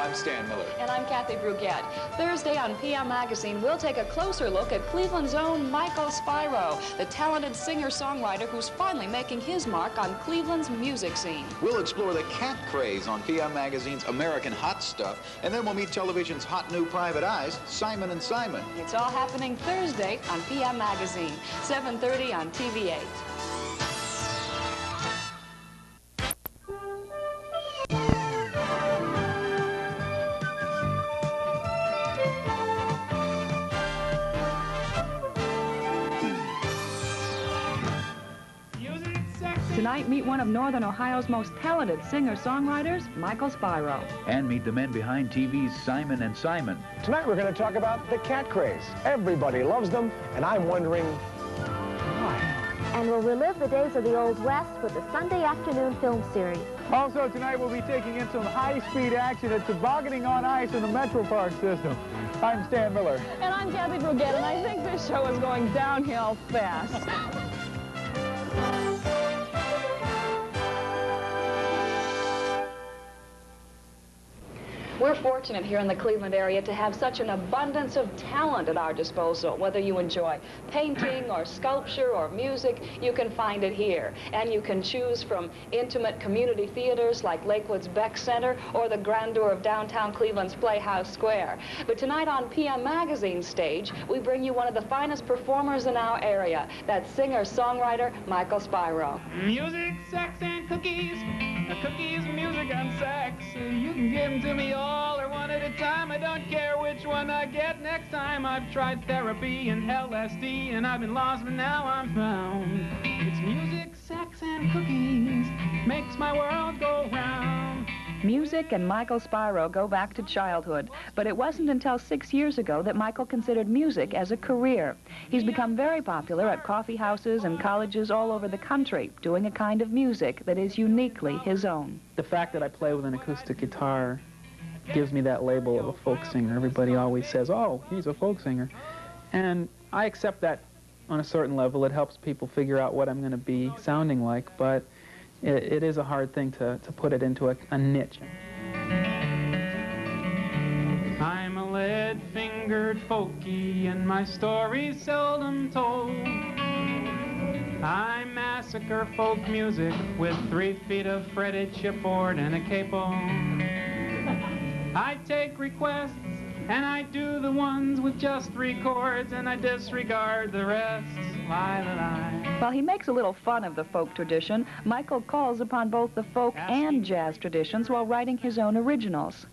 I'm Stan Miller. And I'm Kathy Brugette. Thursday on PM Magazine, we'll take a closer look at Cleveland's own Michael Spiro, the talented singer-songwriter who's finally making his mark on Cleveland's music scene. We'll explore the cat craze on PM Magazine's American Hot Stuff, and then we'll meet television's hot new private eyes, Simon and Simon. It's all happening Thursday on PM Magazine, 7:30 on TV8. Tonight, meet one of Northern Ohio's most talented singer-songwriters, Michael Spiro. And meet the men behind TV's Simon and Simon. Tonight we're going to talk about the cat craze. Everybody loves them, and I'm wondering why. And we'll relive the days of the Old West with the Sunday afternoon film series. Also tonight we'll be taking in some high-speed action at tobogganing on ice in the Metro Park system. I'm Stan Miller. And I'm Kathy Brugette, and I think this show is going downhill fast. We're fortunate here in the Cleveland area to have such an abundance of talent at our disposal. Whether you enjoy painting or sculpture or music, you can find it here. And you can choose from intimate community theaters like Lakewood's Beck Center or the grandeur of downtown Cleveland's Playhouse Square. But tonight on PM Magazine's stage, we bring you one of the finest performers in our area, that singer-songwriter Michael Spiro. Music, sex, and cookies. Cookies, music, and sex. You can give them to me all or one at a time. I don't care which one I get next time. I've tried therapy and LSD, and I've been lost, but now I'm found. It's music, sex, and cookies. Makes my world go round. Music and Michael Spiro go back to childhood, but it wasn't until 6 years ago that Michael considered music as a career. He's become very popular at coffee houses and colleges all over the country, doing a kind of music that is uniquely his own. The fact that I play with an acoustic guitar gives me that label of a folk singer. Everybody always says, oh, he's a folk singer. And I accept that on a certain level. It helps people figure out what I'm going to be sounding like, but it is a hard thing to put it into a niche. I'm a lead-fingered folkie, and my story's seldom told. I massacre folk music with 3 feet of fretted chipboard and a capo. I take requests, and I do the ones with just 3 chords, and I disregard the rest. Lie. While he makes a little fun of the folk tradition, Michael calls upon both the folk and jazz traditions while writing his own originals.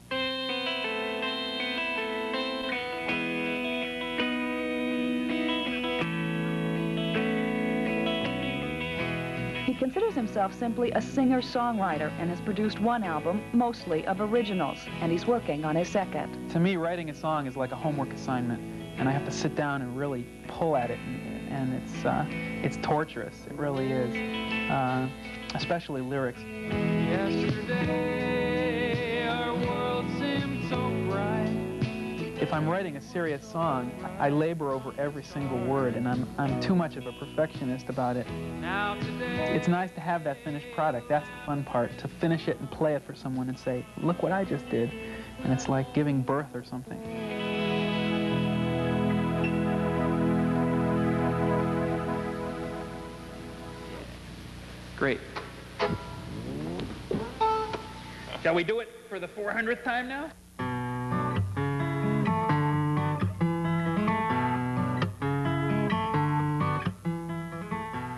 He considers himself simply a singer-songwriter and has produced 1 album, mostly of originals, and he's working on his 2nd. To me, writing a song is like a homework assignment, and I have to sit down and really pull at it, and it's torturous. It really is, especially lyrics. Yesterday, our world seemed so bright. If I'm writing a serious song, I labor over every single word, and I'm too much of a perfectionist about it. Now today, It's nice to have that finished product. That's the fun part, to finish it and play it for someone and say, look what I just did. And it's like giving birth or something. great. Shall we do it for the 400th time now?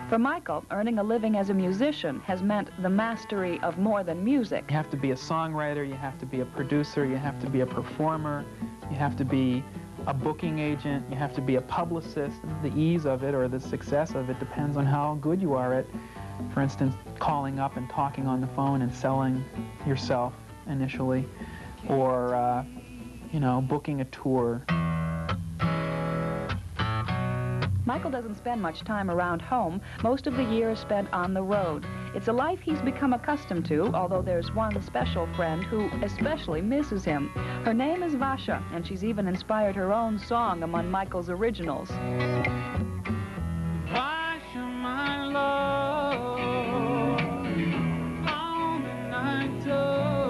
For Michael, earning a living as a musician has meant the mastery of more than music. You have to be a songwriter, you have to be a producer, you have to be a performer, you have to be a booking agent, you have to be a publicist. The ease of it or the success of it depends on how good you are at, for instance, calling up and talking on the phone and selling yourself initially, or, you know, booking a tour. Michael doesn't spend much time around home. Most of the year is spent on the road. It's a life he's become accustomed to, although there's one special friend who especially misses him. Her name is Vasha, and she's even inspired her own song among Michael's originals. Vasha, my love, on the night door.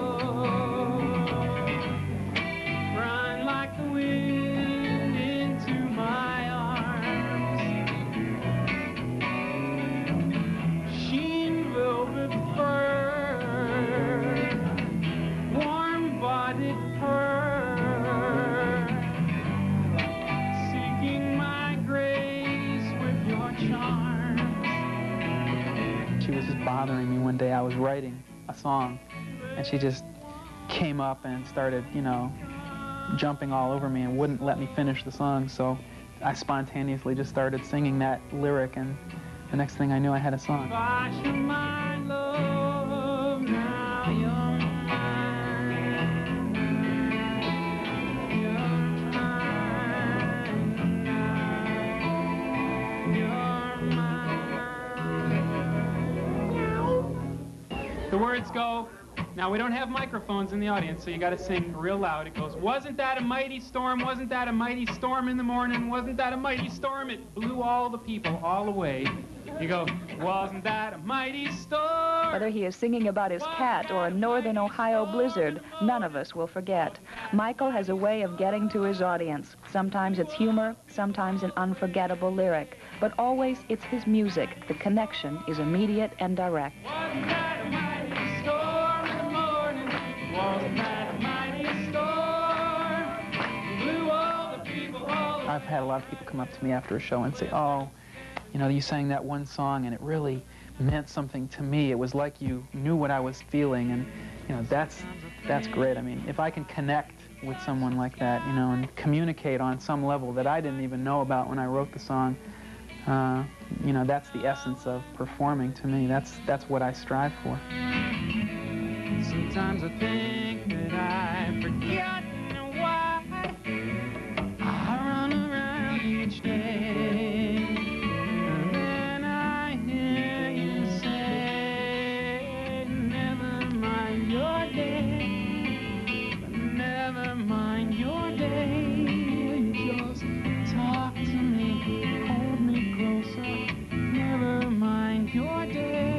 bothering me one day. I was writing a song, and she just came up and started, you know, jumping all over me and wouldn't let me finish the song. So I spontaneously just started singing that lyric, and the next thing I knew, I had a song. The words go, now we don't have microphones in the audience, so you got to sing real loud. It goes, wasn't that a mighty storm, wasn't that a mighty storm in the morning, wasn't that a mighty storm, it blew all the people all away. You go, wasn't that a mighty storm? Whether he is singing about his cat or a northern Ohio blizzard, none of us will forget. Michael has a way of getting to his audience. Sometimes it's humor, sometimes an unforgettable lyric, but always it's his music. The connection is immediate and direct. Wasn't that a mighty storm in the morning? Wasn't that a mighty storm? Blew all the people all away. I've had a lot of people come up to me after a show and say, oh, you know, you sang that one song and it really meant something to me. It was like you knew what I was feeling, and, you know, that's great. I mean, if I can connect with someone like that, you know, and communicate on some level that I didn't even know about when I wrote the song, you know, that's the essence of performing to me. That's what I strive for. Sometimes I think that I forget why I run around each day, and then I hear you say, never mind your day, never mind your day, just talk to me, hold me closer, never mind your day.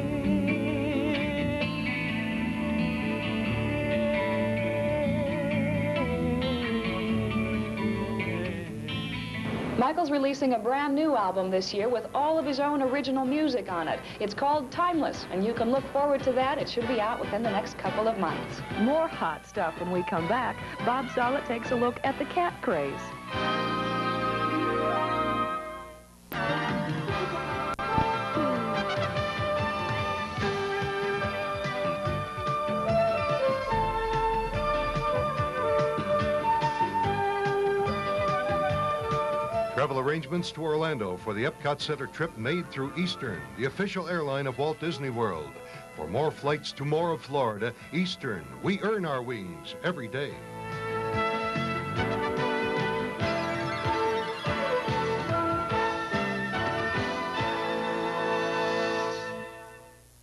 Michael's releasing a brand new album this year with all of his own original music on it. It's called Timeless, and you can look forward to that. It should be out within the next couple of months. More hot stuff when we come back. Bob Solid takes a look at the cat craze. Travel arrangements to Orlando for the Epcot Center trip made through Eastern, the official airline of Walt Disney World. For more flights to more of Florida, Eastern, we earn our wings every day.